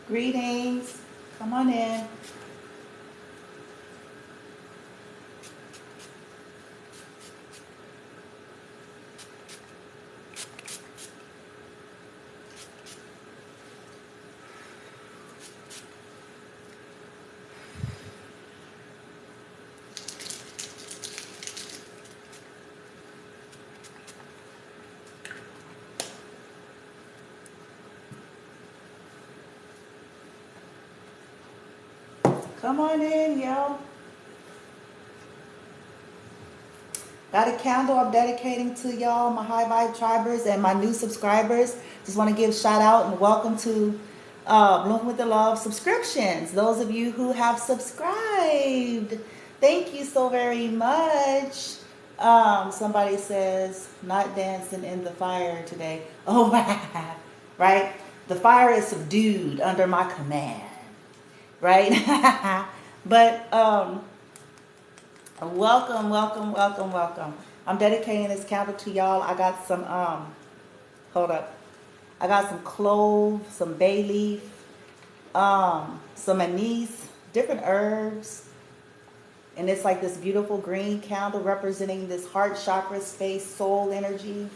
Greetings. Come on in. Come on in, yo. Got a candle I'm dedicating to y'all, my High Vibe Tribers and my new subscribers. Just want to give a shout out and welcome to Bloom with the Love subscriptions. Those of you who have subscribed, thank you so very much. Somebody says, not dancing in the fire today. Oh, right? The fire is subdued under my command, right? But welcome, welcome, welcome, welcome. I'm dedicating this candle to y'all. I got some, hold up. I got some clove, some bay leaf, some anise, different herbs. And it's like this beautiful green candle representing this heart chakra space, soul energy,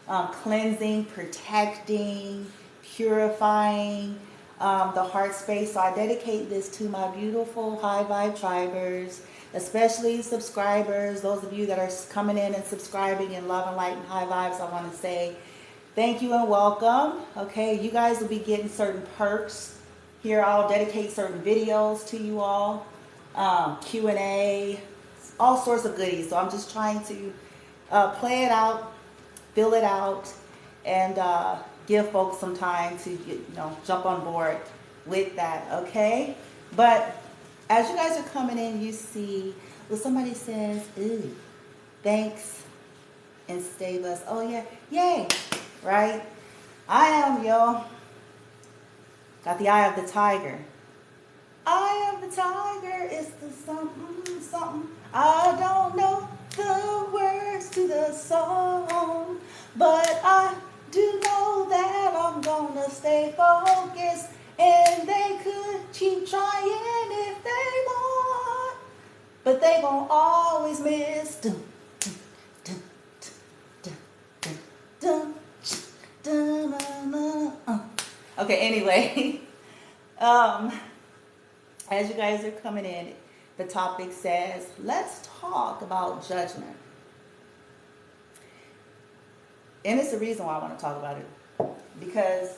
cleansing, protecting, purifying the heart space. So I dedicate this to my beautiful High Vibe Tribers, especially subscribers, those of you that are coming in and subscribing in love and light and high vibes. I want to say thank you and welcome. Okay, you guys will be getting certain perks here. I'll dedicate certain videos to you all, Q&A, all sorts of goodies. So I'm just trying to play it out, fill it out, and give folks some time to jump on board with that. Okay, but as you guys are coming in, you see, well, somebody says, ooh, thanks and stay blessed. Oh, yeah, yay, right? I am, yo. Got the eye of the tiger. Eye of the tiger is the something, something. I don't know the words to the song, but I do know that I'm gonna stay focused. And they could keep trying if they want, but they gon' always miss. Dun, dun, dun, dun, dun, dun, dun, dun. Okay, anyway, as you guys are coming in, the topic says, let's talk about judgment. And it's the reason why I want to talk about it, because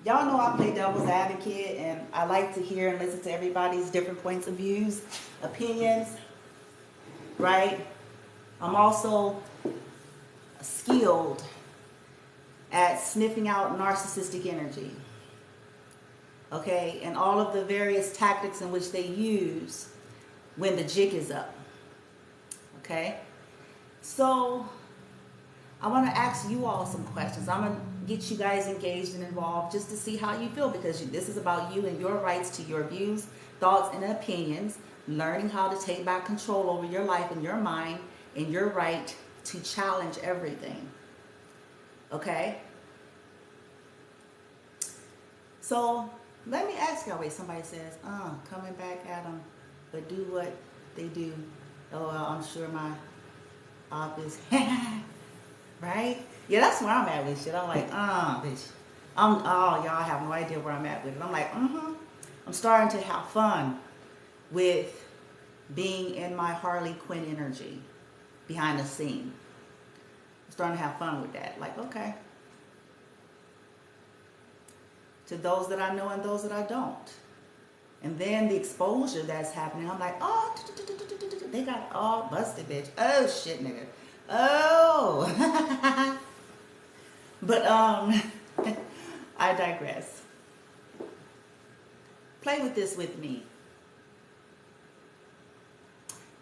y'all know I play devil's advocate, and I like to hear and listen to everybody's different points of views, opinions, right? I'm also skilled at sniffing out narcissistic energy, okay? And all of the various tactics in which they use when the jig is up, okay? So I want to ask you all some questions. I'm going to get you guys engaged and involved just to see how you feel, because this is about you and your rights to your views, thoughts, and opinions, learning how to take back control over your life and your mind and your right to challenge everything. Okay? So let me ask y'all, wait, somebody says, coming back at them, but do what they do. Oh, well, I'm sure my office... Right? Yeah, that's where I'm at with shit. I'm like, bitch. Y'all have no idea where I'm at with it. I'm like, I'm starting to have fun with being in my Harley Quinn energy behind the scene. I'm starting to have fun with that. Like, okay. To those that I know and those that I don't. And then the exposure that's happening, I'm like, oh, they got it all busted, bitch. Oh, shit, nigga. Oh, but I digress. Play with this with me.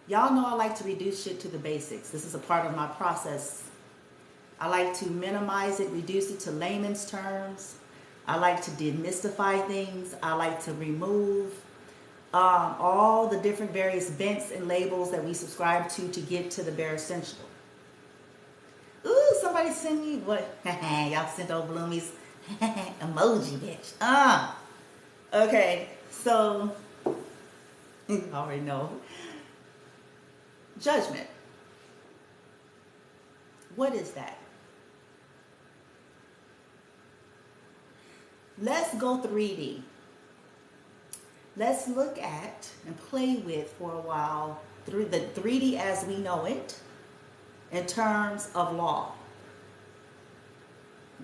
Y'all know I like to reduce shit to the basics. This is a part of my process. I like to minimize it, reduce it to layman's terms. I like to demystify things. I like to remove all the different various bents and labels that we subscribe to get to the bare essential. Ooh, somebody send me what? Y'all sent old bloomies. Emoji, bitch. Okay, so you already know. Judgment. What is that? Let's go 3D. Let's look at and play with for a while through the 3D as we know it in terms of law.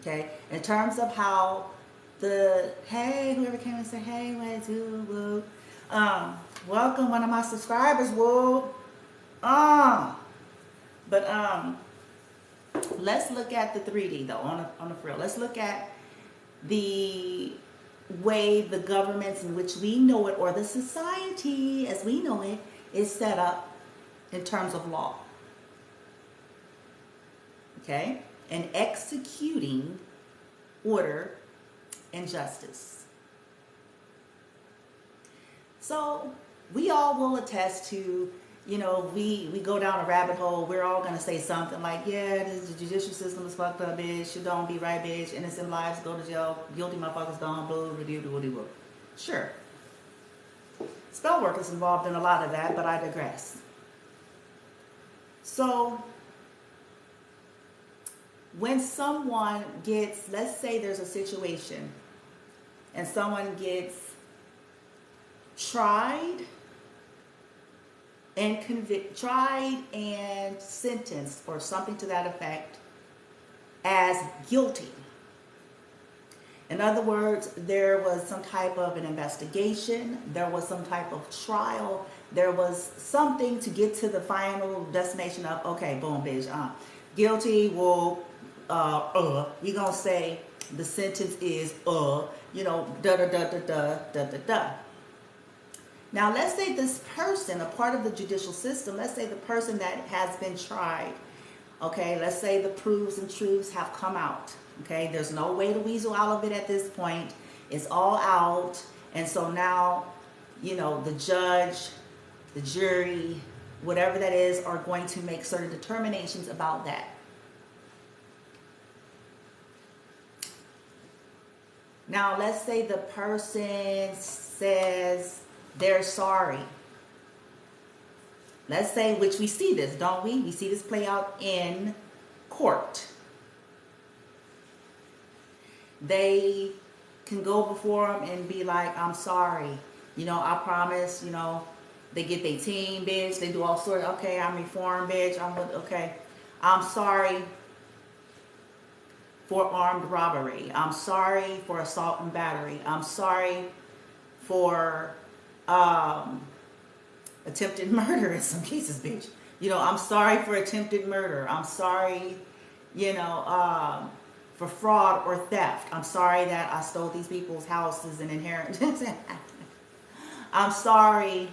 Okay? In terms of how hey, whoever came and said, hey, what's woo, welcome one of my subscribers, woo. But let's look at the 3D though, on the real. Let's look at the way the governments in which we know it, or the society as we know it, is set up in terms of law. Okay? And executing order and justice. So we all will attest to, you know, we go down a rabbit hole, we're all going to say something like, yeah, the judicial system is fucked up, bitch, you don't be right, bitch, innocent lives go to jail, guilty motherfuckers gone, boo. Sure. Spell work is involved in a lot of that, but I digress. So when someone gets, let's say there's a situation and someone gets tried and sentenced or something to that effect as guilty. In other words, there was some type of an investigation, there was some type of trial, there was something to get to the final destination of, okay, boom, bitch, guilty, well, you're gonna say the sentence is, you know, da. Now, let's say this person, a part of the judicial system, let's say the person that has been tried, okay, let's say the proofs and truths have come out, okay, there's no way to weasel out of it at this point, it's all out, and so now, you know, the judge, the jury, whatever that is, are going to make certain determinations about that. Now, let's say the person says they're sorry. Let's say, which we see this, don't we? We see this play out in court. They can go before them and be like, I'm sorry. You know, I promise, you know, they get their team, bitch. They do all sorts. Okay, I'm reformed, bitch. Okay. I'm sorry for armed robbery. I'm sorry for assault and battery. I'm sorry for attempted murder in some cases, bitch. You know, I'm sorry for attempted murder. I'm sorry, you know, for fraud or theft. I'm sorry that I stole these people's houses and inheritance. I'm sorry.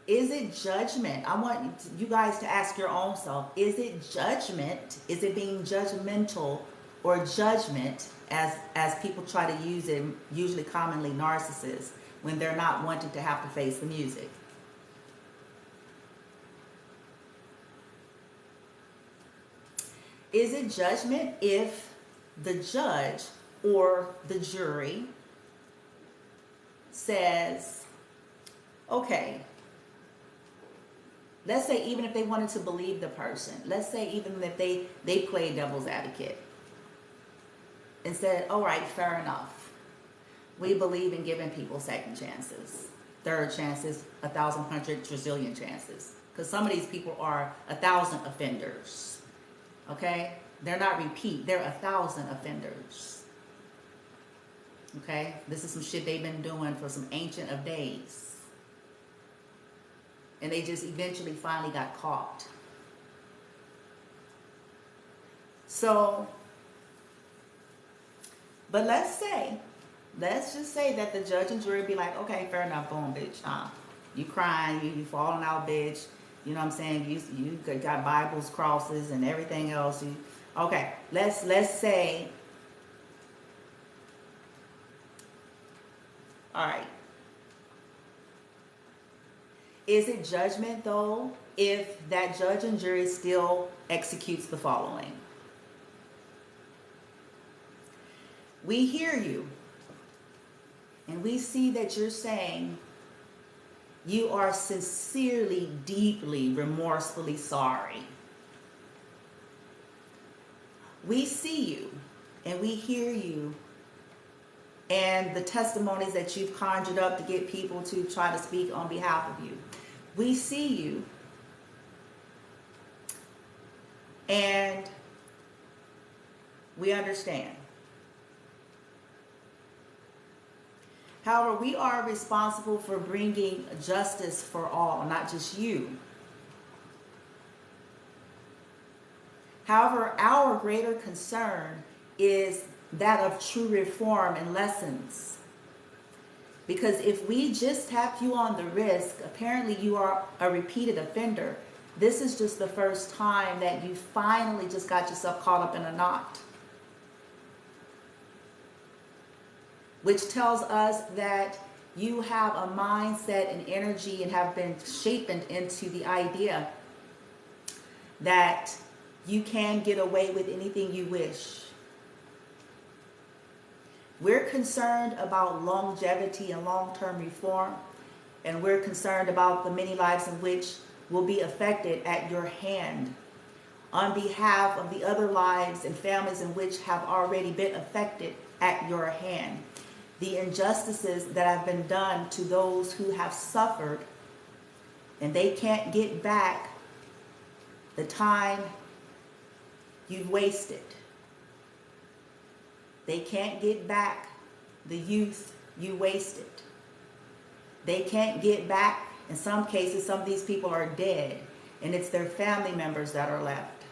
Is it judgment? I want you guys to ask your own self. Is it judgment? Is it being judgmental or judgment as people try to use it, usually commonly narcissists, when they're not wanting to have to face the music? Is it judgment if the judge or the jury says, okay, let's say even if they wanted to believe the person, let's say even if they played devil's advocate and said, all right, fair enough. We believe in giving people second chances, third chances, 1,000, 100, trillion chances. Because some of these people are 1,000 offenders. Okay? They're not repeat. They're 1,000 offenders. Okay? This is some shit they've been doing for some ancient of days. And they just eventually finally got caught. So, but let's just say that the judge and jury be like, okay, fair enough, boom, bitch. You crying, you falling out, bitch. You know what I'm saying? You got Bibles, crosses, and everything else. Okay, let's say, all right. Is it judgment, though, if that judge and jury still executes the following? We hear you, and we see that you're saying you are sincerely, deeply, remorsefully sorry. We see you, and we hear you, and the testimonies that you've conjured up to get people to try to speak on behalf of you. We see you, and we understand. However, we are responsible for bringing justice for all, not just you. However, our greater concern is that of true reform and lessons. Because if we just tap you on the wrist, apparently you are a repeated offender. This is just the first time that you finally just got yourself caught up in a knot. Which tells us that you have a mindset and energy and have been shaped into the idea that you can get away with anything you wish. We're concerned about longevity and long-term reform, and we're concerned about the many lives in which will be affected at your hand on behalf of the other lives and families in which have already been affected at your hand. The injustices that have been done to those who have suffered, and they can't get back the time you've wasted. They can't get back the youth you wasted. They can't get back, in some cases, some of these people are dead, and it's their family members that are left.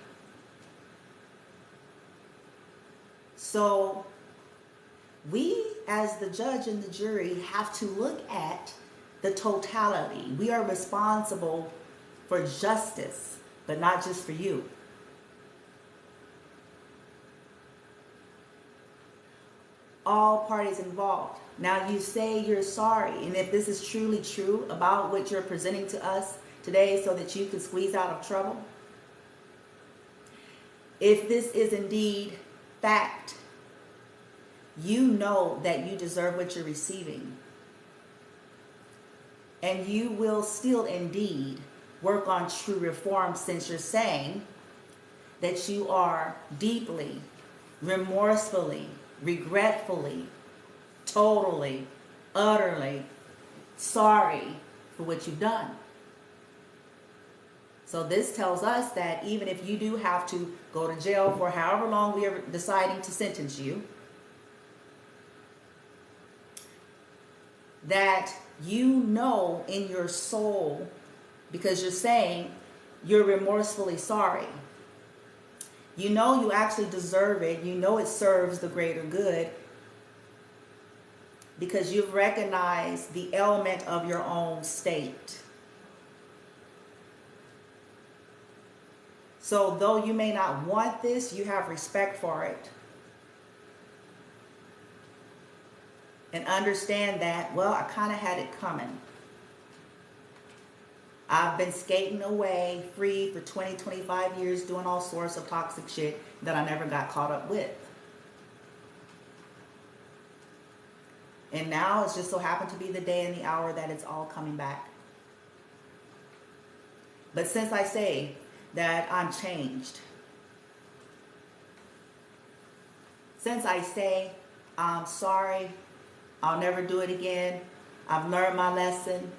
So we, as the judge and the jury, have to look at the totality. We are responsible for justice, but not just for you. All parties involved. Now you say you're sorry, and if this is truly true about what you're presenting to us today so that you can squeeze out of trouble, if this is indeed fact, you know that you deserve what you're receiving, and you will still indeed work on true reform, since you're saying that you are deeply, remorsefully, regretfully, totally, utterly sorry for what you've done. So this tells us that even if you do have to go to jail for however long we are deciding to sentence you, that you know in your soul, because you're saying you're remorsefully sorry. You know you actually deserve it. You know it serves the greater good, because you've recognized the element of your own state. So though you may not want this, you have respect for it. And understand that, well, I kind of had it coming. I've been skating away free for 20, 25 years doing all sorts of toxic shit that I never got caught up with. And now it's just so happened to be the day and the hour that it's all coming back. But since I say that I'm changed, since I say I'm sorry, I'll never do it again, I've learned my lesson,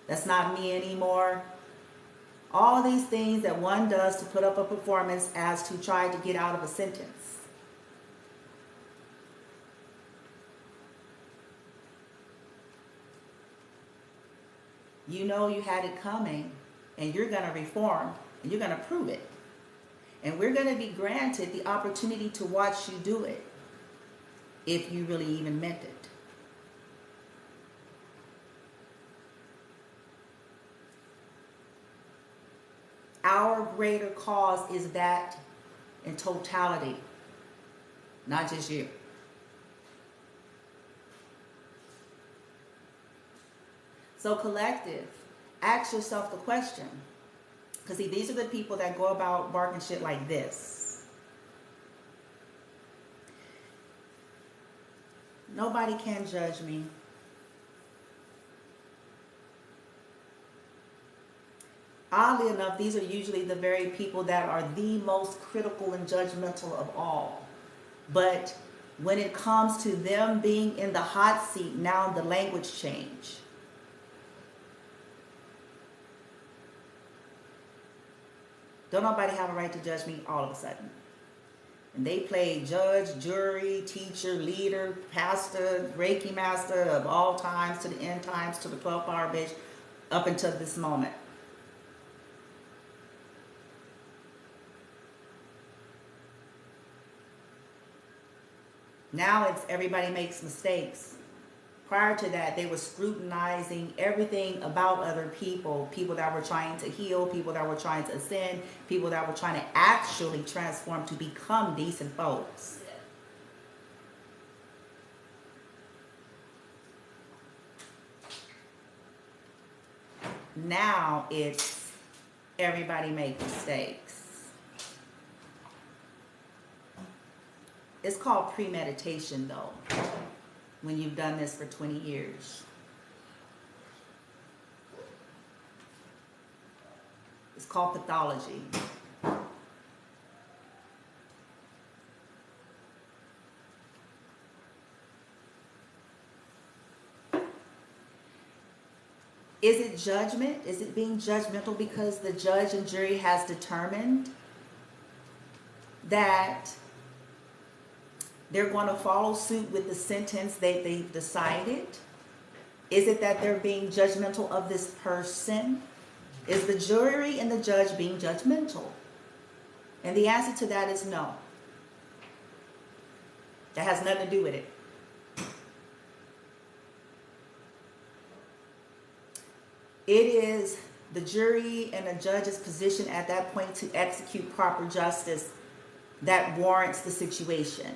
that's not me anymore. All these things that one does to put up a performance as to try to get out of a sentence. You know you had it coming, and you're going to reform, and you're going to prove it. And we're going to be granted the opportunity to watch you do it, if you really even meant it. Our greater cause is that in totality, not just you. So collective, ask yourself the question. Because see, these are the people that go about barking shit like this. Nobody can judge me. Oddly enough, these are usually the very people that are the most critical and judgmental of all. But when it comes to them being in the hot seat, now the language change. Don't nobody have a right to judge me all of a sudden. And they play judge, jury, teacher, leader, pastor, Reiki master of all times to the end times to the 12th hour bitch up until this moment. Now it's everybody makes mistakes. Prior to that, they were scrutinizing everything about other people. People that were trying to heal, people that were trying to ascend, people that were trying to actually transform to become decent folks. Now it's everybody makes mistakes. It's called premeditation, though, when you've done this for 20 years. It's called pathology. Is it judgment? Is it being judgmental because the judge and jury has determined that they're going to follow suit with the sentence that they've decided? Is it that they're being judgmental of this person? Is the jury and the judge being judgmental? And the answer to that is no. That has nothing to do with it. It is the jury and the judge's position at that point to execute proper justice that warrants the situation.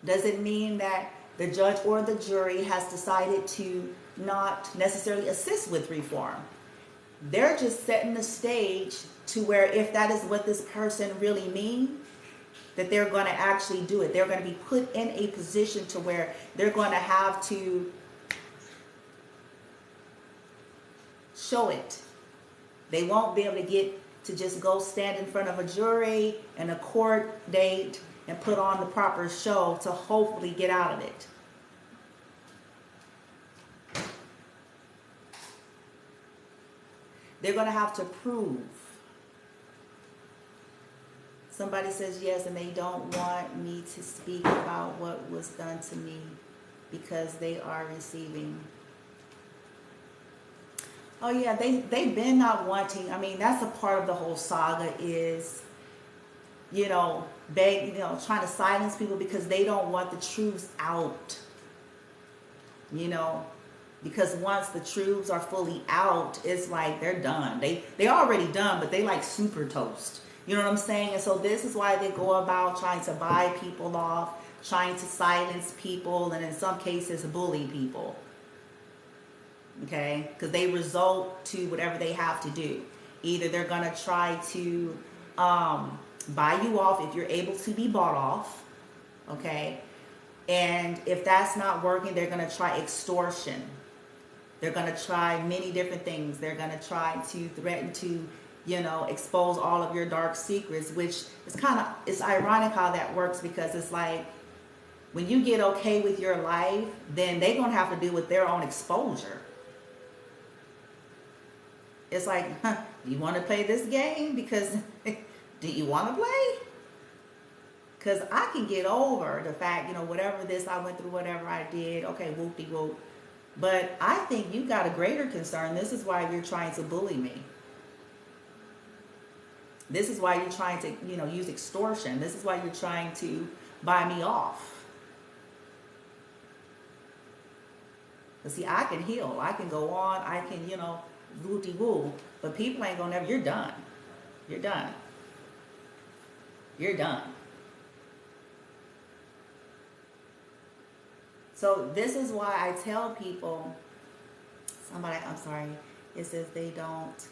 Does it mean that the judge or the jury has decided to not necessarily assist with reform? They're just setting the stage to where if that is what this person really means, that they're going to actually do it. They're going to be put in a position to where they're going to have to show it. They won't be able to get to just go stand in front of a jury and a court date and put on the proper show to hopefully get out of it. They're going to have to prove. Somebody says yes, and they don't want me to speak about what was done to me because they are receiving. Oh yeah, they've been not wanting. I mean, that's a part of the whole saga is, trying to silence people because they don't want the truths out. Because once the truths are fully out, it's like they're done. They already done, but they like super toast. You know what I'm saying? And so this is why they go about trying to buy people off, trying to silence people, and in some cases bully people. Okay? Because they result to whatever they have to do. Either they're going to try to buy you off if you're able to be bought off. Okay? And if that's not working, they're going to try extortion. They're going to try many different things. They're going to try to threaten to, expose all of your dark secrets, which is it's ironic how that works, because it's like when you get okay with your life, then they're going to have to deal with their own exposure. It's like, do you want to play this game? Because do you want to play? Because I can get over the fact, whatever this I went through, whatever I did, okay, whoop-de-whoop. But I think you got a greater concern. This is why you're trying to bully me. This is why you're trying to, use extortion. This is why you're trying to buy me off. But see, I can heal. I can go on. I can, woo-de-woo. But people ain't gonna never, you're done. You're done. You're done. So this is why I tell people, I'm sorry, it says they don't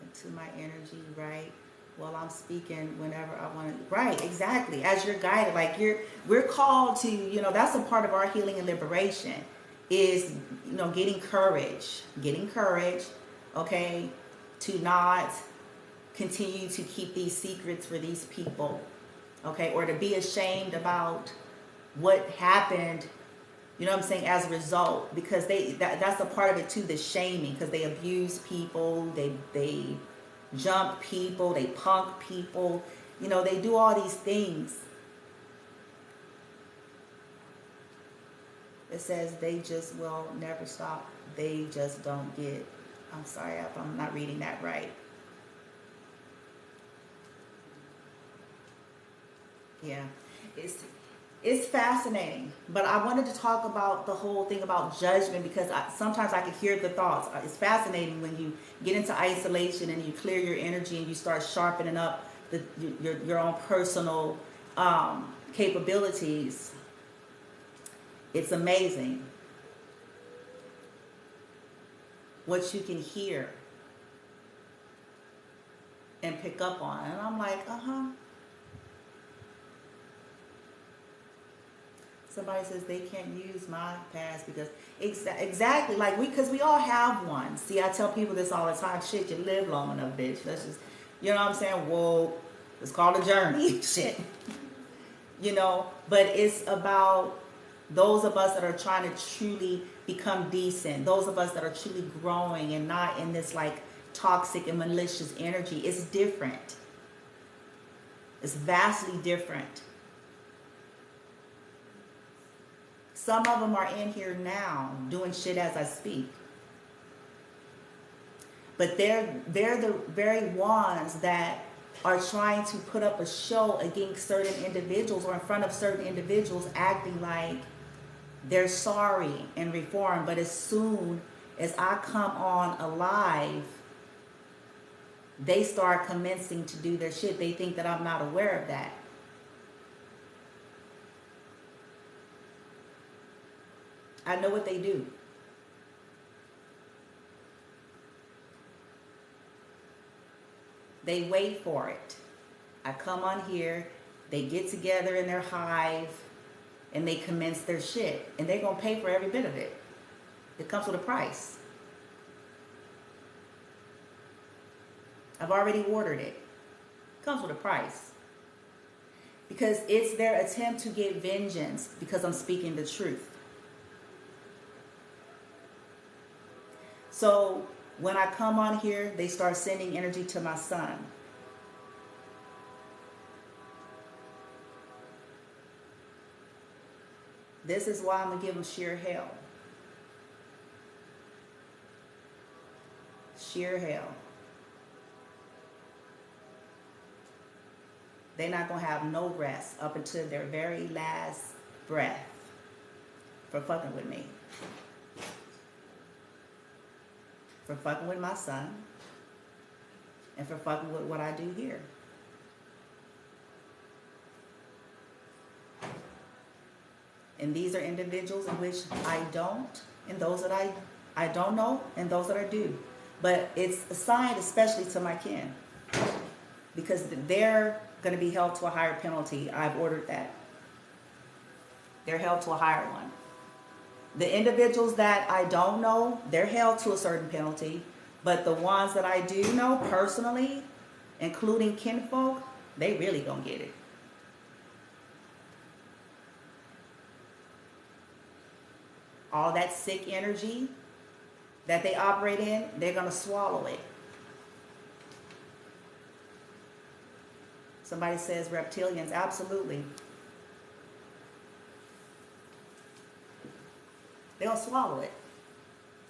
into my energy, right? Well, I'm speaking whenever I want to. Right, exactly. As you're guided, like we're called to, that's a part of our healing and liberation is, getting courage, okay, to not continue to keep these secrets for these people, okay, or to be ashamed about what happened, what I'm saying, as a result, because that's a part of it too, the shaming, because they abuse people, they jump people, they punk people, they do all these things. It says they just will never stop. They just don't get. I'm sorry if I'm not reading that right. Yeah, it's fascinating, but I wanted to talk about the whole thing about judgment because sometimes I can hear the thoughts. It's fascinating when you get into isolation and you clear your energy and you start sharpening up your own personal capabilities. It's amazing what you can hear and pick up on. And I'm like, Somebody says they can't use my past because exactly, like because we all have one. See, I tell people this all the time. Shit, you live long enough, bitch. Let's just, you know what I'm saying? Whoa, it's called a journey. Shit, But it's about those of us that are trying to truly become decent. Those of us that are truly growing and not in this like toxic and malicious energy. It's different. It's vastly different. Some of them are in here now doing shit as I speak. But they're the very ones that are trying to put up a show against certain individuals or in front of certain individuals acting like they're sorry and reformed. But as soon as I come on alive, they start commencing to do their shit. They think that I'm not aware of that. I know what they do. They wait for it. I come on here, they get together in their hive, and they commence their shit. And they're going to pay for every bit of it. It comes with a price. I've already ordered it. It comes with a price. Because it's their attempt to get vengeance because I'm speaking the truth. So when I come on here, they start sending energy to my son. This is why I'm going to give them sheer hell. Sheer hell. They're not going to have no rest up until their very last breath for fucking with me. For fucking with my son, and for fucking with what I do here. And these are individuals in which I don't, and those that I don't know, and those that I do. But it's assigned especially to my kin, because they're going to be held to a higher penalty. I've ordered that. They're held to a higher one. The individuals that I don't know, they're held to a certain penalty. But the ones that I do know personally, including kinfolk, they really gonna get it. All that sick energy that they operate in, they're gonna swallow it. Somebody says reptilians, absolutely. They'll swallow it.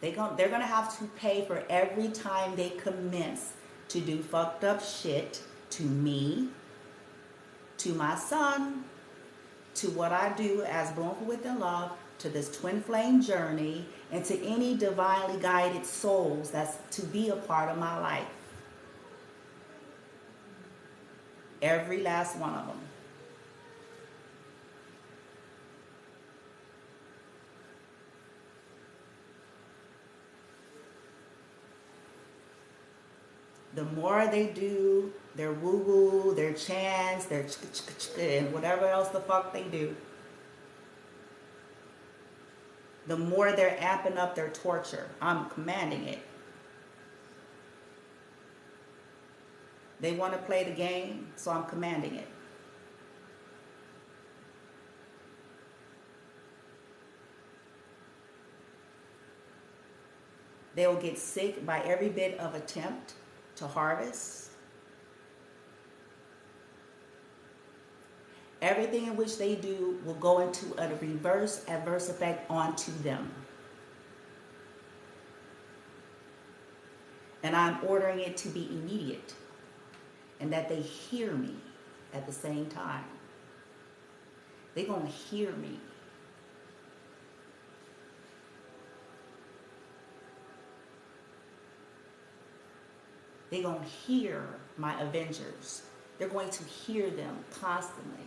They're going to have to pay for every time they commence to do fucked up shit to me, to my son, to what I do as Born for Within Love, to this twin flame journey, and to any divinely guided souls that's to be a part of my life. Every last one of them. the more they do their woo-woo, their chants, their and whatever else the fuck they do, the more they're amping up their torture. I'm commanding it. They want to play the game, so I'm commanding it. They will get sick by every bit of attempt to harvest. Everything in which they do will go into a reverse adverse effect onto them. And I'm ordering it to be immediate. And that they hear me at the same time. They're going to hear me. They're going to hear my Avengers. They're going to hear them constantly.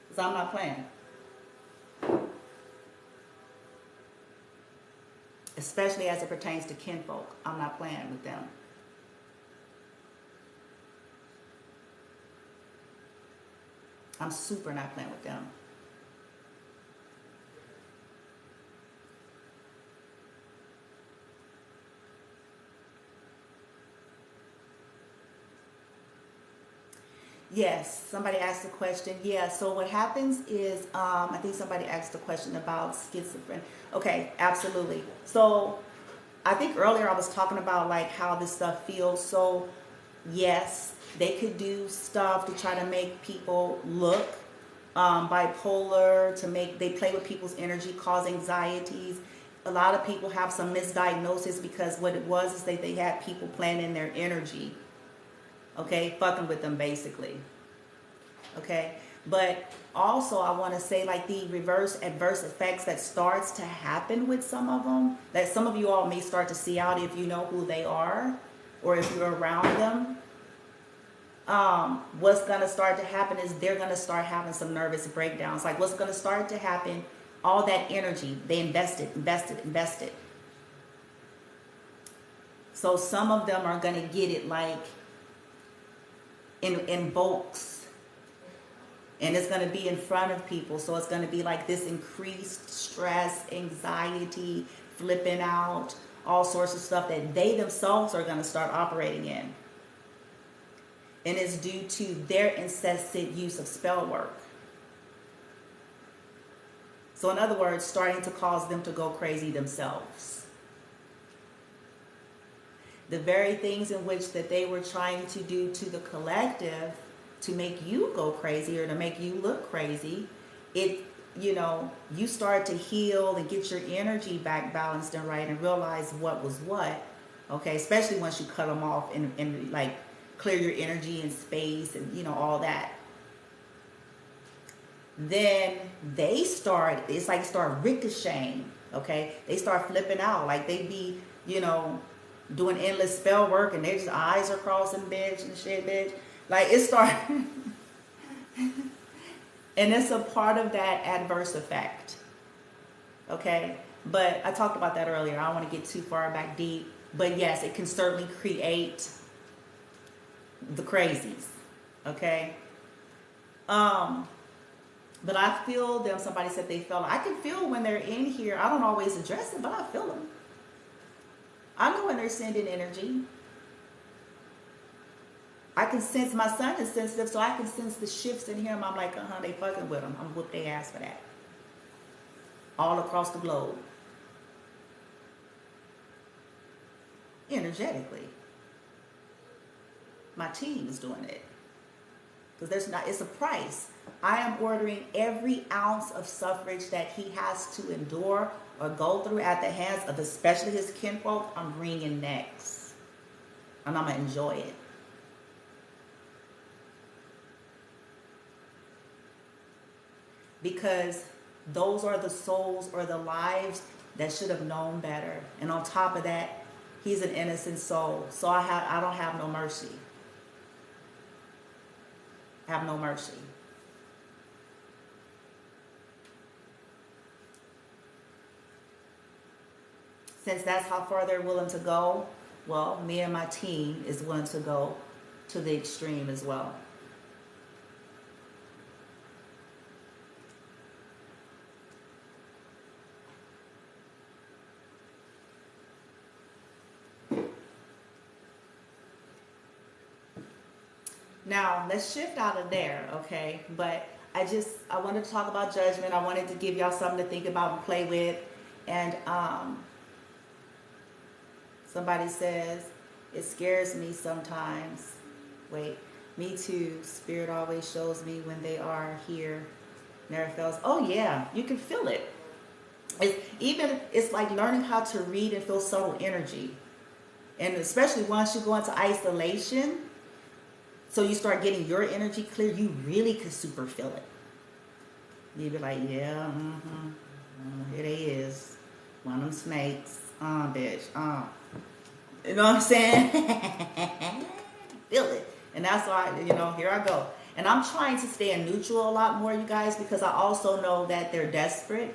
Because I'm not playing. Especially as it pertains to kinfolk. I'm not playing with them. I'm super not playing with them. Yes, somebody asked a question. Yeah, so what happens is, I think somebody asked a question about schizophrenia. Okay, absolutely. So I think earlier I was talking about like how this stuff feels. So yes, they could do stuff to try to make people look bipolar, they play with people's energy, cause anxieties. A lot of people have some misdiagnosis because what it was is they had people playing in their energy. Okay, fucking with them basically. Okay, but also I want to say like the reverse adverse effects that starts to happen with some of them, that some of you all may start to see out if you know who they are or if you're around them. What's going to start to happen is they're going to start having some nervous breakdowns. Like what's going to start to happen, all that energy they invested. So some of them are going to get it like in bulks, and it's going to be in front of people, so it's going to be like this increased stress, anxiety, flipping out, all sorts of stuff that they themselves are going to start operating in, and it's due to their incessant use of spell work. So in other words, starting to cause them to go crazy themselves. The very things in which that they were trying to do to the collective to make you go crazy or to make you look crazy, you start to heal and get your energy back balanced and right and realize what was what, okay, especially once you cut them off and like clear your energy and space and all that. Then they start ricocheting, okay? They start flipping out, like they be, doing endless spell work and their just eyes are crossing, bitch, and shit, bitch. Like it started. And it's a part of that adverse effect. Okay? But I talked about that earlier. I don't want to get too far back deep. But yes, it can certainly create the crazies. Okay? But I feel them. Somebody said they felt. I can feel when they're in here. I don't always address it, but I feel them. I know when they're sending energy. I can sense, my son is sensitive, so I can sense the shifts in him. I'm like, they fucking with them. I'm whoop their ass for that. All across the globe. Energetically. My team is doing it. Because it's a price. I am ordering every ounce of suffrage that he has to endure or go through at the hands of especially his kinfolk. I'm bringing next. And I'm going to enjoy it. Because those are the souls or the lives that should have known better. And on top of that, he's an innocent soul. So I don't have no mercy. Have no mercy. since that's how far they're willing to go, well, me and my team is willing to go to the extreme as well. Now, let's shift out of there, okay? But I wanted to talk about judgment. I wanted to give y'all something to think about and play with. And somebody says, it scares me sometimes. Wait, me too. Spirit always shows me when they are here. Never fails. Oh yeah, you can feel it. It's like learning how to read and feel subtle energy. And especially once you go into isolation, so you start getting your energy clear, you really could super feel it. You be like, yeah, here they is. One of them snakes. Bitch. You know what I'm saying? Feel it. And that's why, here I go. And I'm trying to stay in neutral a lot more, you guys, because I also know that they're desperate.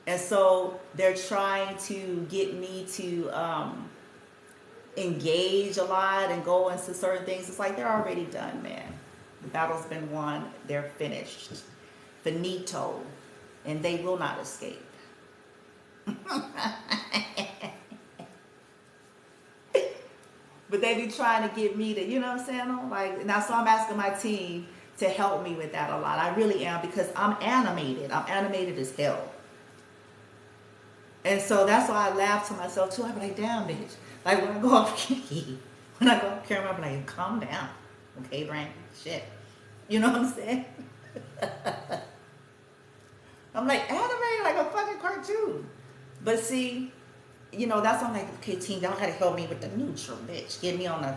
And so they're trying to get me to engage a lot and go into certain things. It's like they're already done, man. The battle's been won. They're finished. Finito. And they will not escape. But they be trying to get me to, you know what I'm saying? Like, now, so I'm asking my team to help me with that a lot. I really am, because I'm animated. I'm animated as hell. And so that's why I laugh to myself too. I be like, damn, bitch. Like when I go off camera, I'm like, calm down. Okay, brain? Shit. You know what I'm saying? I'm like animated like a fucking cartoon. But see, that's why I'm like, okay, team, y'all gotta help me with the neutral, bitch. Get me on the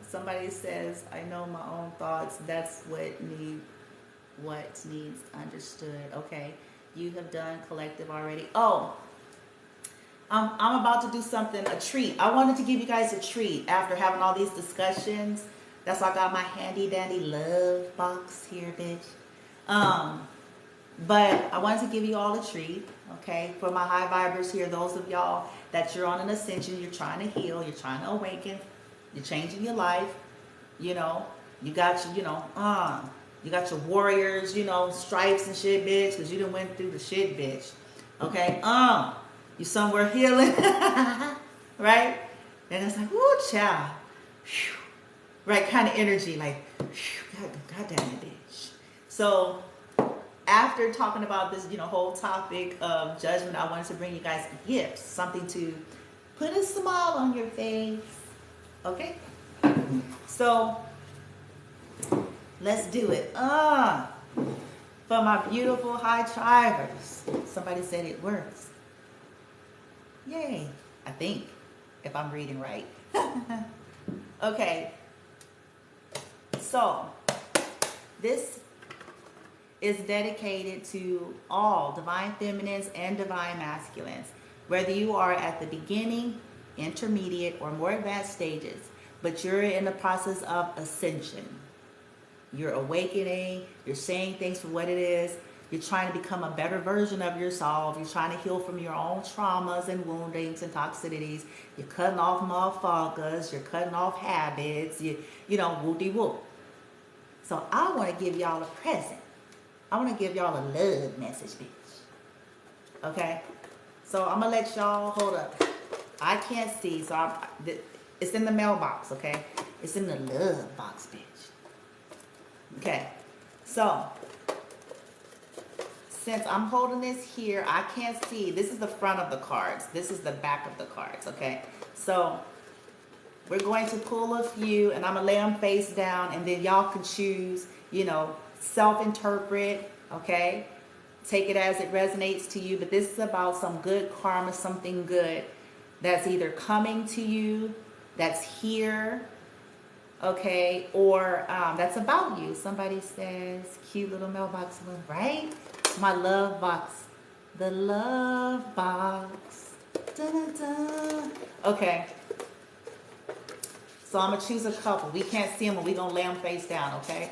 somebody says, I know my own thoughts. That's what needs understood. Okay, you have done collective already. Oh, I'm about to do something, a treat. I wanted to give you guys a treat after having all these discussions. That's why I got my handy dandy love box here, bitch. But I wanted to give you all a treat, okay? For my high vibers here, those of y'all that you're on an ascension, you're trying to heal, you're trying to awaken, you're changing your life, you got you got your warriors, stripes and shit, bitch, because you done went through the shit, bitch. Okay? You somewhere healing, right? And it's like, whoo, child. Whew. Right kind of energy, like, whew, God damn it, bitch. So, after talking about this, whole topic of judgment, I wanted to bring you guys gifts, something to put a smile on your face. Okay? So, let's do it. For my beautiful high drivers. Somebody said it works. Yay. I think, if I'm reading right. Okay. So, this is dedicated to all divine feminines and divine masculines, whether you are at the beginning, intermediate, or more advanced stages, but you're in the process of ascension. You're awakening, you're saying things for what it is, you're trying to become a better version of yourself, you're trying to heal from your own traumas and woundings and toxicities, you're cutting off motherfuckers, you're cutting off habits, whoop-de-whoop. So I want to give y'all a present. I want to give y'all a love message, bitch. Okay? So I'm going to let y'all, hold up. I can't see, so it's in the mailbox, okay? It's in the love box, bitch. Okay, so since I'm holding this here, I can't see. This is the front of the cards. This is the back of the cards, okay? So we're going to pull a few, and I'm going to lay them face down, and then y'all can choose, self-interpret, okay? Take it as it resonates to you, but this is about some good karma, something good that's either coming to you, that's here, okay, or that's about you. Somebody says, cute little mailbox, right? My love box. The love box. Da-da-da. Okay. So I'm going to choose a couple. We can't see them, but we're going to lay them face down, okay?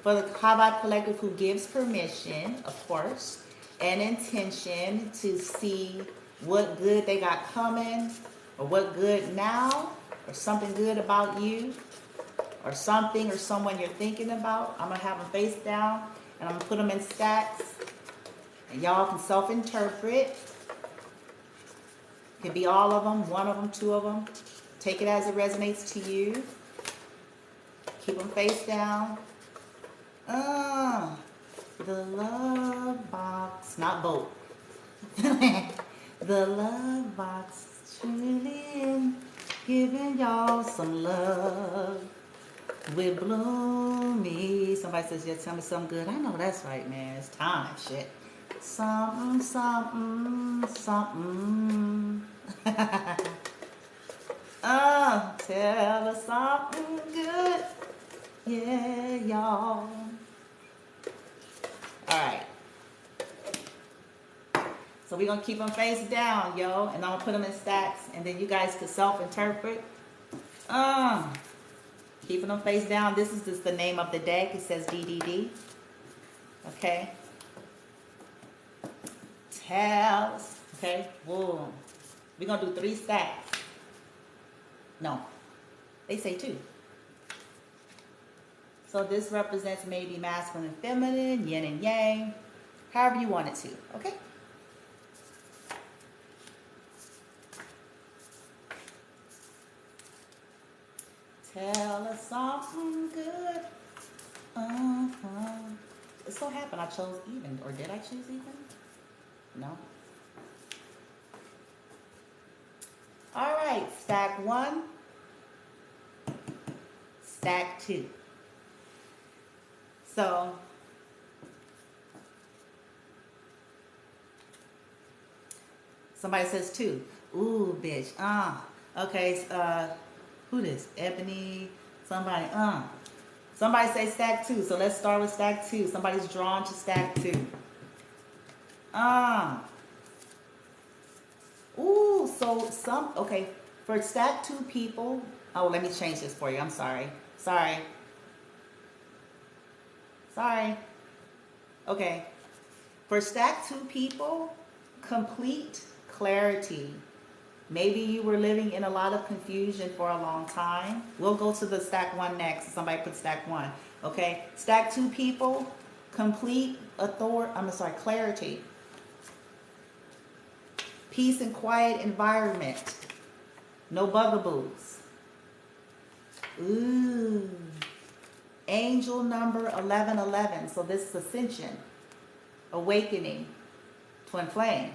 For the High Vibe Collective who gives permission, of course, and intention to see what good they got coming, or what good now, or something good about you, or something or someone you're thinking about. I'm going to have them face down, and I'm going to put them in stacks, and y'all can self-interpret. Could be all of them, one of them, two of them. Take it as it resonates to you. Keep them face down. The love box, not boat. The love box, truly giving y'all some love with bloomy. Somebody says, yeah, tell me something good. I know that's right, man. It's time, shit. Something, something, something. Tell us something good. Yeah, y'all. Alright. So we're going to keep them face down, yo. And I'm going to put them in stacks. And then you guys can self-interpret. Keeping them face down. This is just the name of the deck. It says DDD. Okay. Tails. Okay. Boom. We're going to do 3 stacks. No. They say 2. So this represents maybe masculine and feminine, yin and yang, however you want it to, okay? Tell us something good. It so happened I chose even, or did I choose even? No. All right, stack 1, stack 2. So, somebody says 2. Ooh, bitch. Okay, who this? Ebony, somebody, Somebody say stack 2, so let's start with stack 2. Somebody's drawn to stack 2. Ooh, so okay, for stack 2 people, oh, let me change this for you. I'm sorry. Okay. For stack 2 people, complete clarity. Maybe you were living in a lot of confusion for a long time. We'll go to the stack 1 next. Somebody put stack 1. Okay. Stack 2 people, complete clarity. Peace and quiet environment. No bugaboos. Ooh. Angel number 1111. So this is ascension, awakening, twin flame.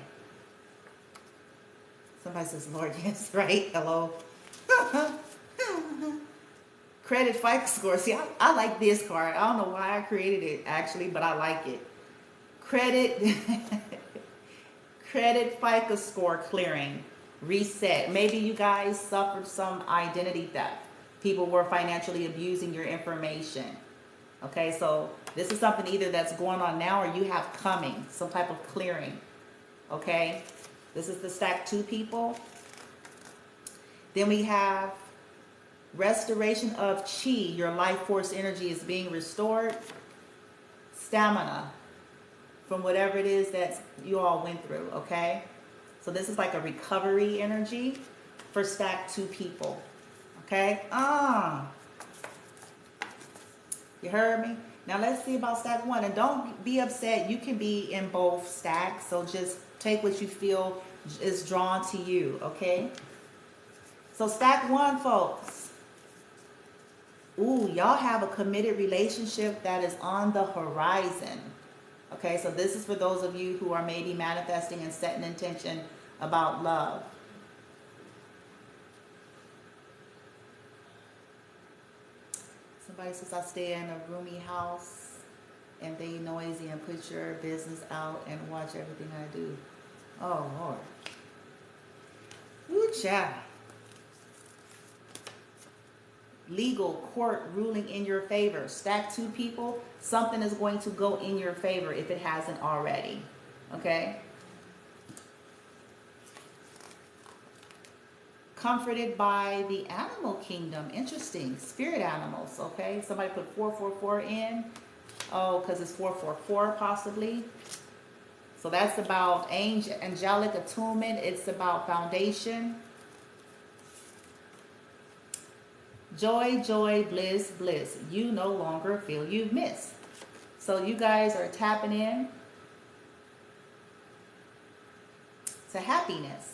Somebody says, Lord, yes, right? Hello. Credit FICO score. See, I like this card. I don't know why I created it, actually, but I like it. Credit FICO score clearing, reset. Maybe you guys suffered some identity theft. People were financially abusing your information. Okay, so this is something either that's going on now or you have coming, some type of clearing. Okay, this is the stack 2 people. Then we have restoration of chi. Your life force energy is being restored. Stamina from whatever it is that you all went through. Okay, so this is like a recovery energy for stack 2 people. Okay, you heard me? Now let's see about stack 1. And don't be upset. You can be in both stacks. So just take what you feel is drawn to you. Okay. So stack 1, folks. Ooh, y'all have a committed relationship that is on the horizon. Okay. So this is for those of you who are maybe manifesting and setting intention about love. Somebody says, I stay in a roomy house and they noisy and put your business out and watch everything I do. Oh, Lord. Ooh, child. Legal court ruling in your favor. Stack 2 people, something is going to go in your favor if it hasn't already. Okay? comforted by the animal kingdom. Interesting. Spirit animals, okay? Somebody put 444 in. Oh, because it's 444 possibly. So that's about angelic attunement. It's about foundation. Joy, joy, bliss, bliss. You no longer feel you've missed. So you guys are tapping in to happiness.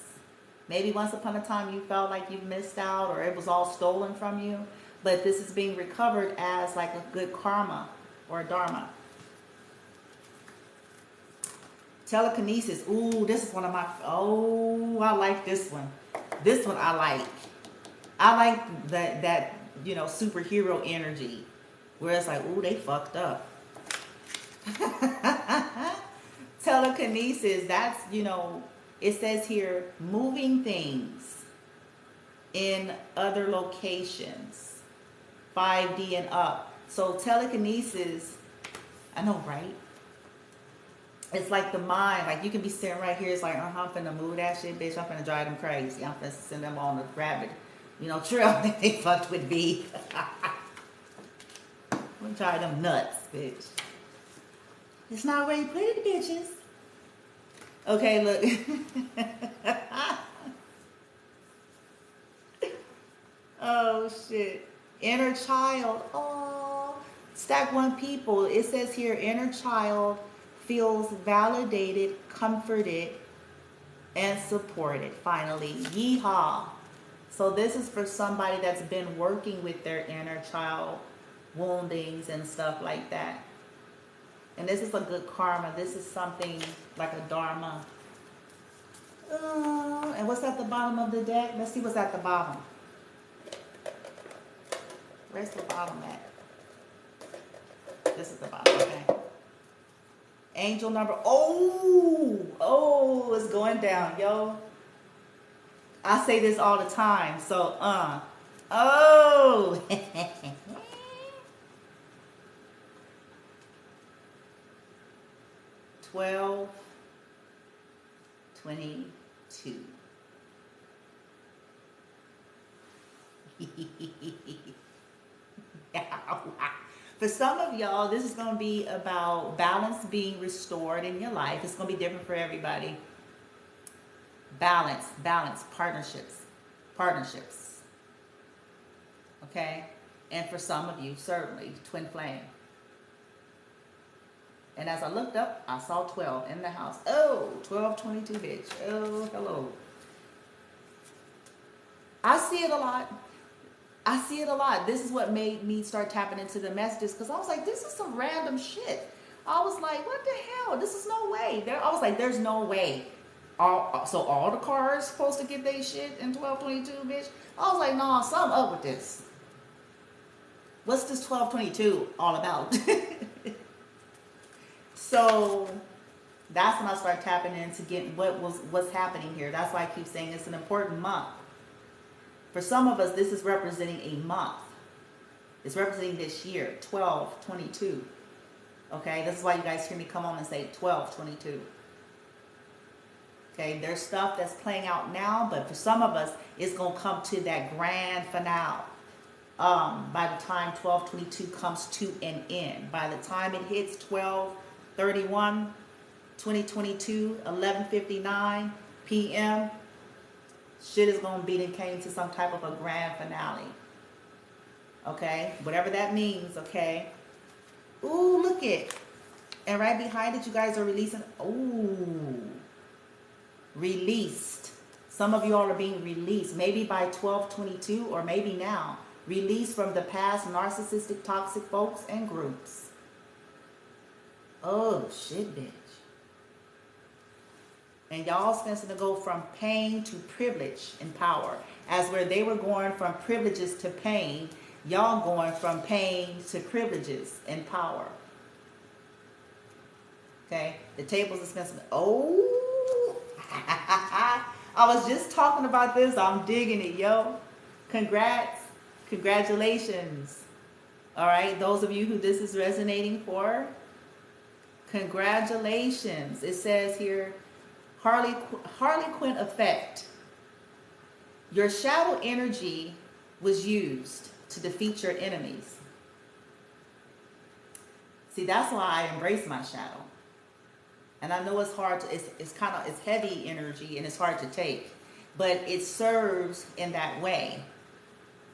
Maybe once upon a time you felt like you missed out or it was all stolen from you. But this is being recovered as like a good karma or dharma. Telekinesis. Ooh, this is one of my... Oh, I like this one. This one I like. I like that you know, superhero energy. Where it's like, ooh, they fucked up. Telekinesis, that's, you know... It says here, moving things in other locations, 5D and up. So telekinesis, I know, right? It's like the mind, like you can be sitting right here, it's like, I'm finna move that shit, bitch, I'm finna drive them crazy. I'm finna send them on the rabbit, you know, trail that they fucked with me. I'm gonna drive them nuts, bitch. It's not where you put it, bitches. Okay, look. Oh, shit. Inner child. Oh, stack one people. It says here, inner child feels validated, comforted, and supported. Finally, yeehaw. So this is for somebody that's been working with their inner child woundings and stuff like that. And this is a good karma. This is something like a dharma. And what's at the bottom of the deck? Let's see what's at the bottom. Where's the bottom at? This is the bottom, okay. Angel number, oh, it's going down, yo. I say this all the time, so, oh. 12:22. For some of y'all, this is going to be about balance being restored in your life. It's going to be different for everybody. Balance, partnerships. Okay? And for some of you, certainly, twin flame. And as I looked up, I saw 12 in the house. Oh, 12:22, bitch. Oh, hello. I see it a lot. This is what made me start tapping into the messages, because I was like, this is some random shit. I was like, what the hell? This is no way. I was like, there's no way. So all the cars supposed to get their shit in 12:22, bitch? I was like, nah, something up with this. What's this 12:22 all about? So that's when I started tapping into getting what's happening here. That's why I keep saying it's an important month. For some of us, this is representing a month. It's representing this year, 12:22. Okay, this is why you guys hear me come on and say 12:22. Okay, there's stuff that's playing out now, but for some of us, it's going to come to that grand finale. By the time 12:22 comes to an end. By the time it hits 12/31, 2022, 11:59 p.m., shit is going to be and came to some type of a grand finale. Okay? Whatever that means, okay? Ooh, look it. And right behind it, you guys are releasing. Ooh. Released. Some of you all are being released. Maybe by 12/22 or maybe now. Released from the past narcissistic, toxic folks and groups. Oh, shit, bitch. And y'all's going to go from pain to privilege and power. As where they were going from privileges to pain, y'all going from pain to privileges and power. Okay? The tables is going to... Oh! I was just talking about this. I'm digging it, yo. Congrats. Congratulations. All right? Those of you who this is resonating for, congratulations. It says here, Harley Quinn effect. Your shadow energy was used to defeat your enemies. See, that's why I embrace my shadow. And I know it's hard to, it's heavy energy and it's hard to take, but it serves in that way.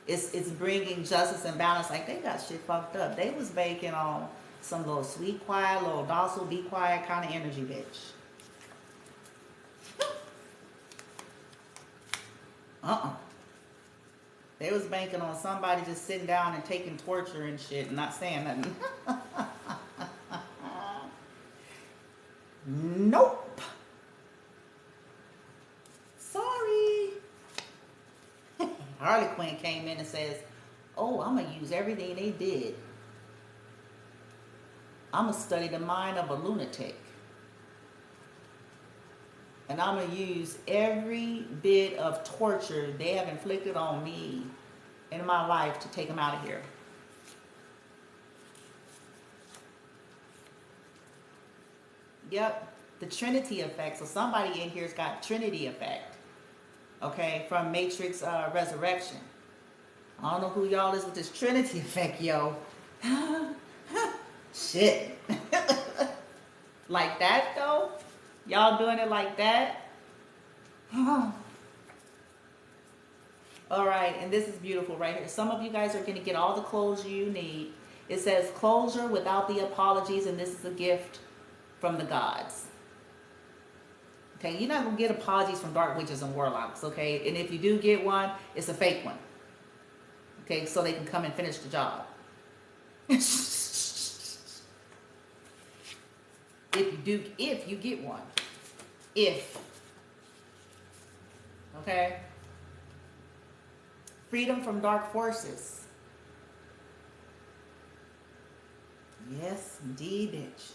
It's bringing justice and balance. Like, they got shit fucked up. They was banking on some little sweet, quiet, little docile, be quiet kind of energy, bitch. They was banking on somebody just sitting down and taking torture and shit and not saying nothing. Nope. Sorry. Harley Quinn came in and says, oh, I'm going to use everything they did. I'm going to study the mind of a lunatic. And I'm going to use every bit of torture they have inflicted on me in my life to take them out of here. Yep, the Trinity effect. So somebody in here's got Trinity effect. Okay, from Matrix Resurrection. I don't know who y'all is with this Trinity effect, yo. Shit. Like that, though? Y'all doing it like that? All right, and this is beautiful right here. Some of you guys are going to get all the closure you need. It says closure without the apologies, and this is a gift from the gods. Okay, you're not going to get apologies from dark witches and warlocks, okay? And if you do get one, it's a fake one. Okay, so they can come and finish the job. If you get one. If. Okay? Freedom from dark forces. Yes, indeed, bitch.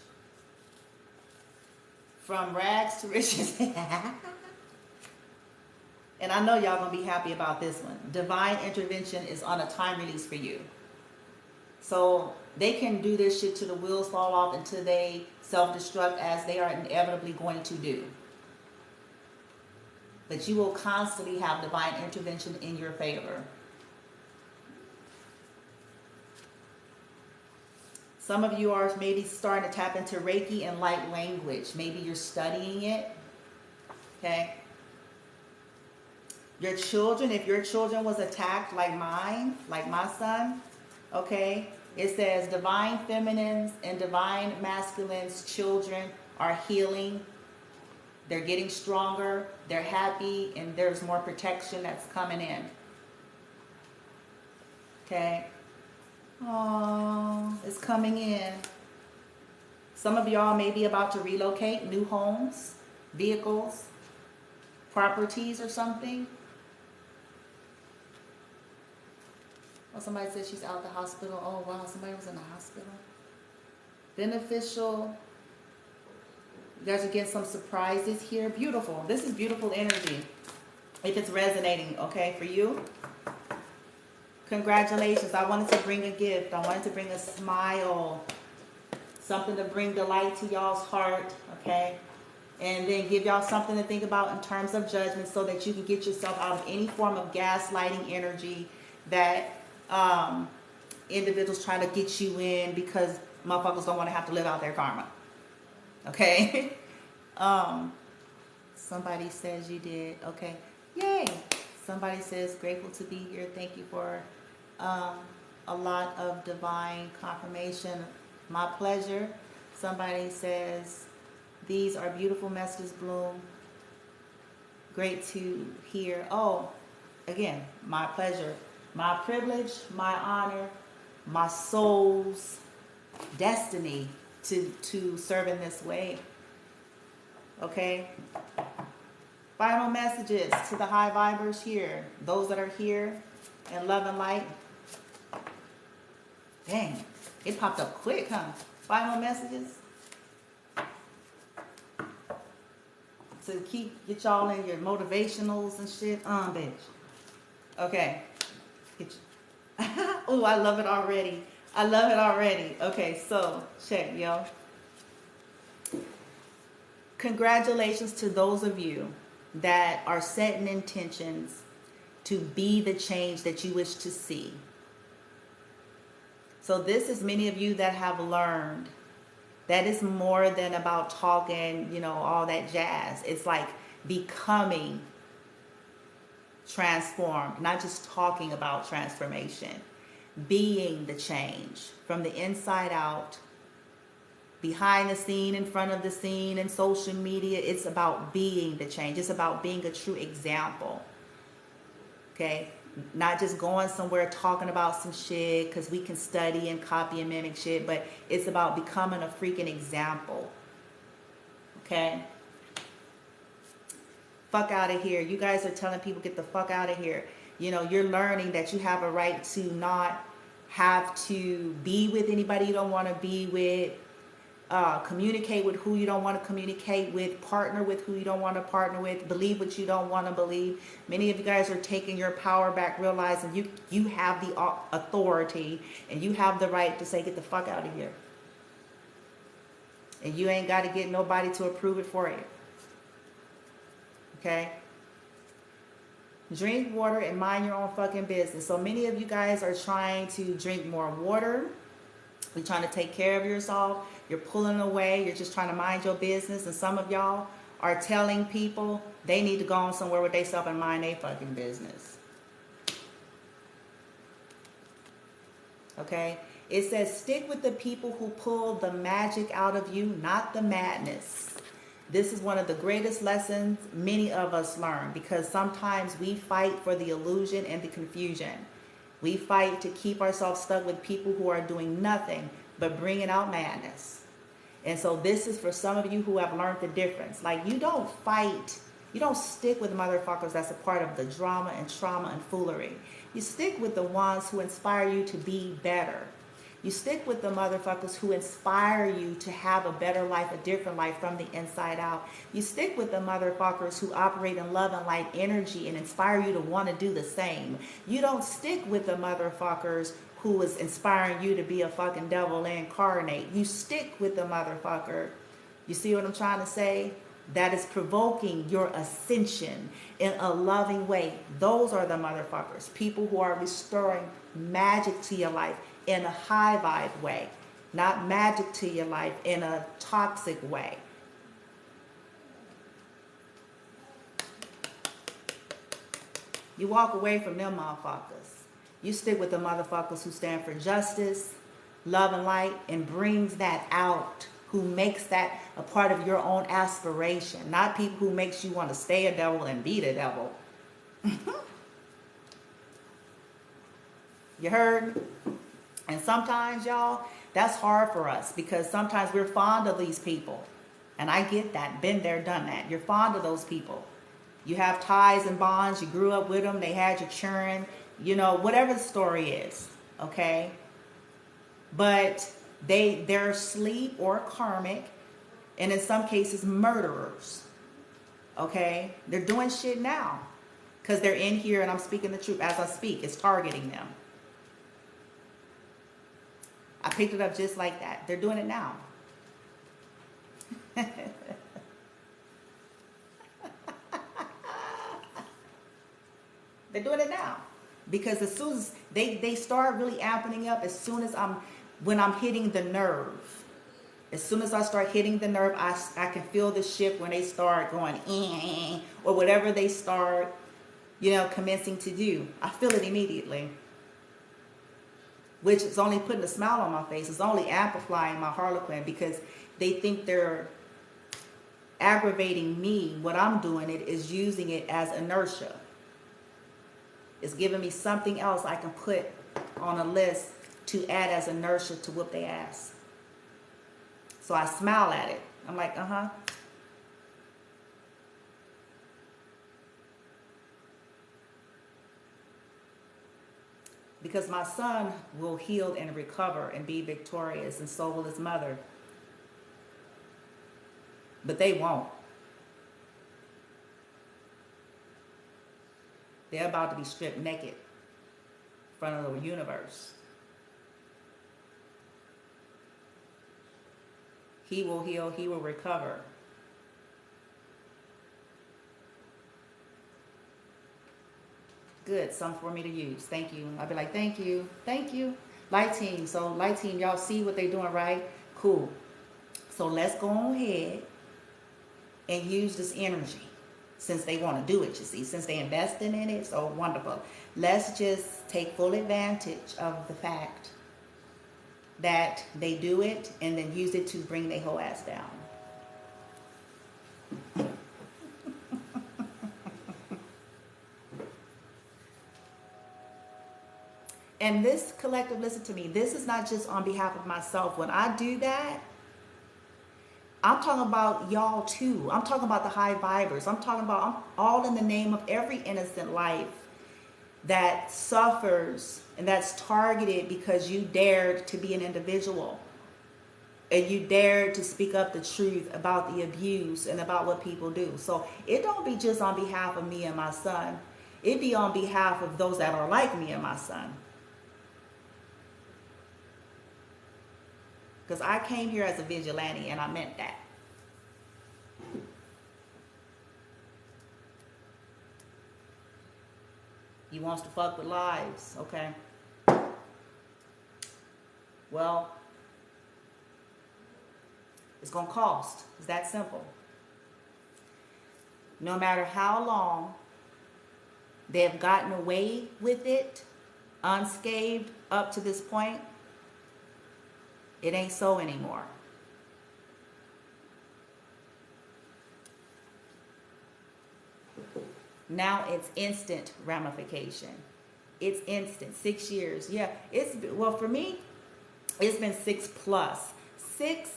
From rags to riches. And I know y'all gonna be happy about this one. Divine intervention is on a time release for you. So they can do this shit till the wheels fall off, until they self-destruct, as they are inevitably going to do. But you will constantly have divine intervention in your favor. Some of you are maybe starting to tap into Reiki and light language. Maybe you're studying it. Okay. Your children, if your children was attacked like mine, like my son, okay, it says divine feminines and divine masculines children are healing. They're getting stronger. They're happy, and there's more protection that's coming in. Okay. Oh, it's coming in. Some of y'all may be about to relocate, new homes, vehicles, properties, or something. Oh, somebody said she's out of the hospital. Oh, wow, somebody was in the hospital. Beneficial. You guys are getting some surprises here. Beautiful. This is beautiful energy. If it's resonating, okay, for you. Congratulations. I wanted to bring a gift. I wanted to bring a smile. Something to bring delight to y'all's heart, okay? And then give y'all something to think about in terms of judgment, so that you can get yourself out of any form of gaslighting energy that individuals trying to get you in because motherfuckers don't want to have to live out their karma. Okay? Somebody says you did. Okay. Yay. Somebody says, grateful to be here. Thank you for a lot of divine confirmation. My pleasure. Somebody says, these are beautiful messages, Bloom. Great to hear. Oh, again, my pleasure. My privilege, my honor, my soul's destiny to serve in this way. Okay? Final messages to the high vibers here. Those that are here in love and light. Dang, it popped up quick, huh? Final messages. To get y'all in your motivationals and shit. Bitch. Okay. Oh, I love it already. I love it already. Okay, so check, yo. Congratulations to those of you that are setting intentions to be the change that you wish to see. So this is many of you that have learned that is more than about talking, you know, all that jazz. It's like becoming transformed, not just talking about transformation, being the change from the inside out, behind the scene, in front of the scene, in social media. It's about being the change. It's about being a true example. Okay? Not just going somewhere talking about some shit because we can study and copy and mimic shit, but it's about becoming a freaking example. Okay? Fuck out of here. You guys are telling people get the fuck out of here. You know, you're learning that you have a right to not have to be with anybody you don't want to be with. Communicate with who you don't want to communicate with, partner with who you don't want to partner with, believe what you don't want to believe. Many of you guys are taking your power back, realizing you have the authority and you have the right to say, get the fuck out of here. And you ain't got to get nobody to approve it for you. Okay? Drink water and mind your own fucking business. So many of you guys are trying to drink more water. You're trying to take care of yourself. You're pulling away. You're just trying to mind your business. And some of y'all are telling people they need to go on somewhere with themselves and mind their fucking business. Okay? It says, stick with the people who pull the magic out of you, not the madness. This is one of the greatest lessons many of us learn, because sometimes we fight for the illusion and the confusion. We fight to keep ourselves stuck with people who are doing nothing but bringing out madness. And so this is for some of you who have learned the difference. Like, you don't fight, you don't stick with motherfuckers that's a part of the drama and trauma and foolery. You stick with the ones who inspire you to be better. You stick with the motherfuckers who inspire you to have a better life, a different life from the inside out. You stick with the motherfuckers who operate in love and light energy and inspire you to want to do the same. You don't stick with the motherfuckers who is inspiring you to be a fucking devil incarnate. You stick with the motherfucker, you see what I'm trying to say? That is provoking your ascension in a loving way. Those are the motherfuckers. People who are restoring magic to your life in a high vibe way, not magic to your life in a toxic way. You walk away from them motherfuckers. You stick with the motherfuckers who stand for justice, love and light, and brings that out, who makes that a part of your own aspiration, not people who makes you want to stay a devil and be the devil. You heard? And sometimes, y'all, that's hard for us, because sometimes we're fond of these people. And I get that. Been there, done that. You're fond of those people. You have ties and bonds. You grew up with them. They had your children. You know, whatever the story is. Okay? But they're asleep or karmic. And in some cases, murderers. Okay? They're doing shit now. Because they're in here, and I'm speaking the truth. As I speak, it's targeting them. I picked it up just like that. They're doing it now. They're doing it now. Because as soon as they start really amping up, as soon as when I'm hitting the nerve. As soon as I start hitting the nerve, I can feel the shift when they start going, or whatever they start, commencing to do. I feel it immediately. Which is only putting a smile on my face. It's only amplifying my harlequin, because they think they're aggravating me. What I'm doing is using it as inertia. It's giving me something else I can put on a list to add as inertia to whoop their ass. So I smile at it. I'm like, uh-huh. Because my son will heal and recover and be victorious, and so will his mother. But they won't. They're about to be stripped naked in front of the universe. He will heal, he will recover. good. Something for me to use. Thank you. I'll be like, thank you. Thank you. Light team. So light team, y'all see what they're doing, right? Cool. So let's go ahead and use this energy. Since they want to do it, you see. Since they invested in it, so wonderful. Let's just take full advantage of the fact that they do it and then use it to bring their whole ass down. And this collective, listen to me, this is not just on behalf of myself. When I do that, I'm talking about y'all too. I'm talking about the high vibers. I'm talking about, I'm all in the name of every innocent life that suffers and that's targeted because you dared to be an individual and you dared to speak up the truth about the abuse and about what people do. So it don't be just on behalf of me and my son. It be on behalf of those that are like me and my son. Because I came here as a vigilante and I meant that. He wants to fuck with lives, okay? Well, it's going to cost. It's that simple. No matter how long they have gotten away with it, unscathed up to this point, it ain't so anymore. Now it's instant ramification. It's instant. 6 years. Yeah, well, for me, it's been 6+. 6,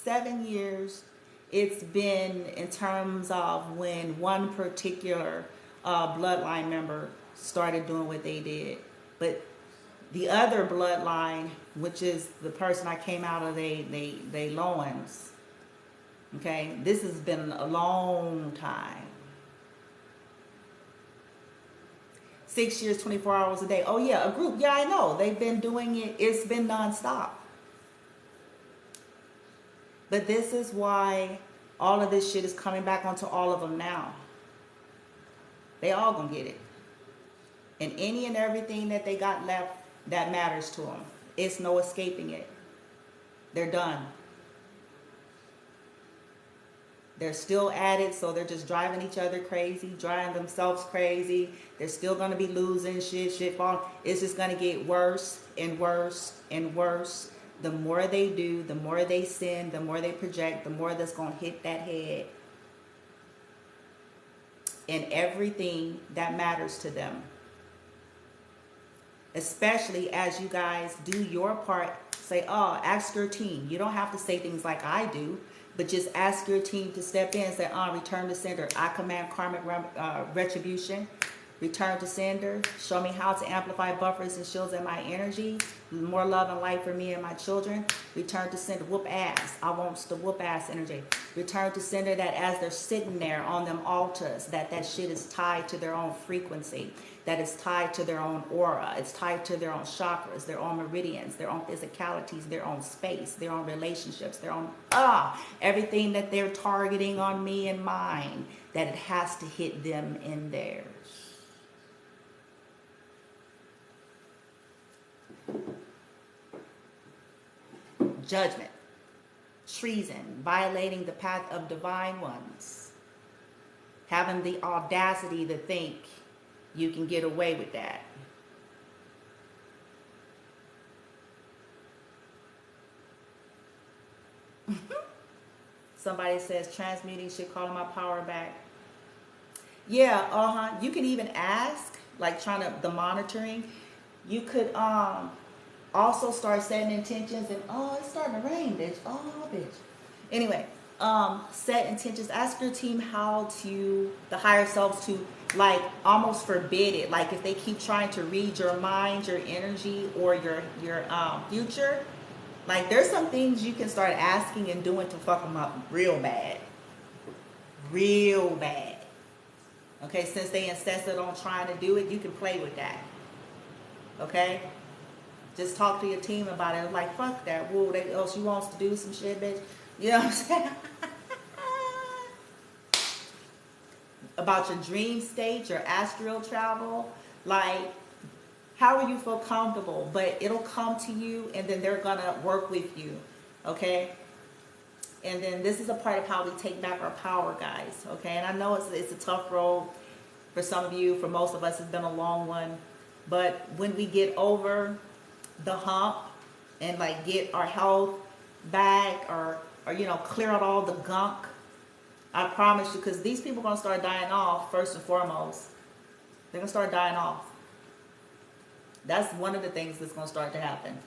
7 years. It's been in terms of when one particular bloodline member started doing what they did. But the other bloodline, which is the person I came out of they loins, okay, this has been a long time. 6 years, 24 hours a day. Oh yeah, a group. Yeah, I know. They've been doing it. It's been nonstop. But this is why all of this shit is coming back onto all of them now. They all gonna get it. And any and everything that they got left that matters to them. It's no escaping it. They're done. They're still at it, so they're just driving each other crazy, driving themselves crazy. They're still going to be losing shit falling. It's just going to get worse and worse and worse. The more they do, the more they sin, the more they project, the more that's going to hit that head. And everything that matters to them. Especially as you guys do your part, say, oh, ask your team. You don't have to say things like I do, but just ask your team to step in and say, return to sender. I command karmic retribution. Return to sender. Show me how to amplify buffers and shields in my energy. More love and light for me and my children. Return to sender. Whoop ass. I want the whoop ass energy. Return to sender that as they're sitting there on them altars, that shit is tied to their own frequency. That is tied to their own aura. It's tied to their own chakras, their own meridians, their own physicalities, their own space, their own relationships, their own, everything that they're targeting on me and mine, that it has to hit them in theirs. Judgment, treason, violating the path of divine ones, having the audacity to think you can get away with that. Somebody says transmuting should call my power back. Yeah, you can even ask, like the monitoring. You could also start setting intentions and it's starting to rain, bitch. Oh, bitch. Anyway, set intentions. Ask your team how to, the higher selves, to like almost forbid it. Like if they keep trying to read your mind, your energy, or your future, like there's some things you can start asking and doing to fuck them up real bad. Real bad. Okay, since they insisted on trying to do it, you can play with that. Okay? Just talk to your team about it. Like, fuck that. Whoa, she wants to do some shit, bitch. You know what I'm saying? About your dream state, your astral travel, Like, how will you feel comfortable? But it'll come to you, and then they're gonna work with you, okay? And then this is a part of how we take back our power, guys, okay? And I know it's a tough road for some of you. For most of us, it's been a long one. But when we get over the hump and like get our health back, or you know, clear out all the gunk, I promise you, because these people are going to start dying off first and foremost. They're going to start dying off. That's one of the things that's going to start to happen.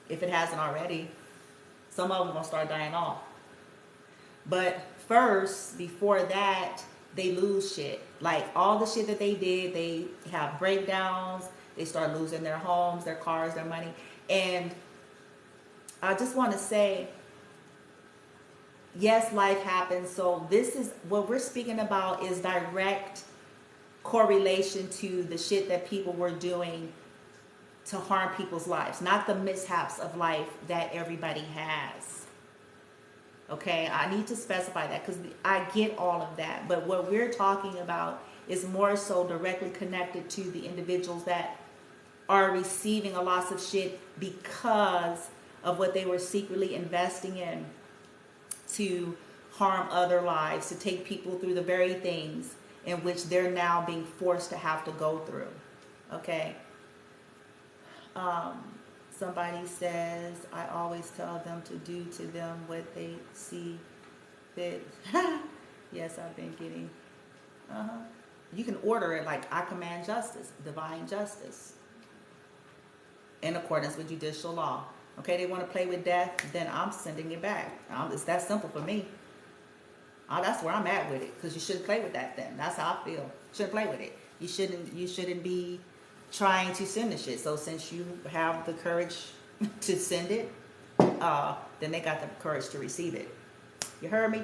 If it hasn't already, some of them are going to start dying off. But first, before that, they lose shit. Like all the shit that they did, they have breakdowns. They start losing their homes, their cars, their money. And I just want to say, yes, life happens. So this is what we're speaking about, is direct correlation to the shit that people were doing to harm people's lives, not the mishaps of life that everybody has. Okay, I need to specify that because I get all of that. But what we're talking about is more so directly connected to the individuals that are receiving a loss of shit because of what they were secretly investing in to harm other lives, to take people through the very things in which they're now being forced to have to go through. Okay. Somebody says, I always tell them to do to them what they see fit. Yes, I've been getting. You can order it like, I command justice, divine justice, in accordance with judicial law. Okay, they want to play with death, then I'm sending it back. It's that simple for me. That's where I'm at with it, because you shouldn't play with that then. That's how I feel. You shouldn't play with it. You shouldn't be trying to send the shit. So since you have the courage to send it, then they got the courage to receive it. You heard me?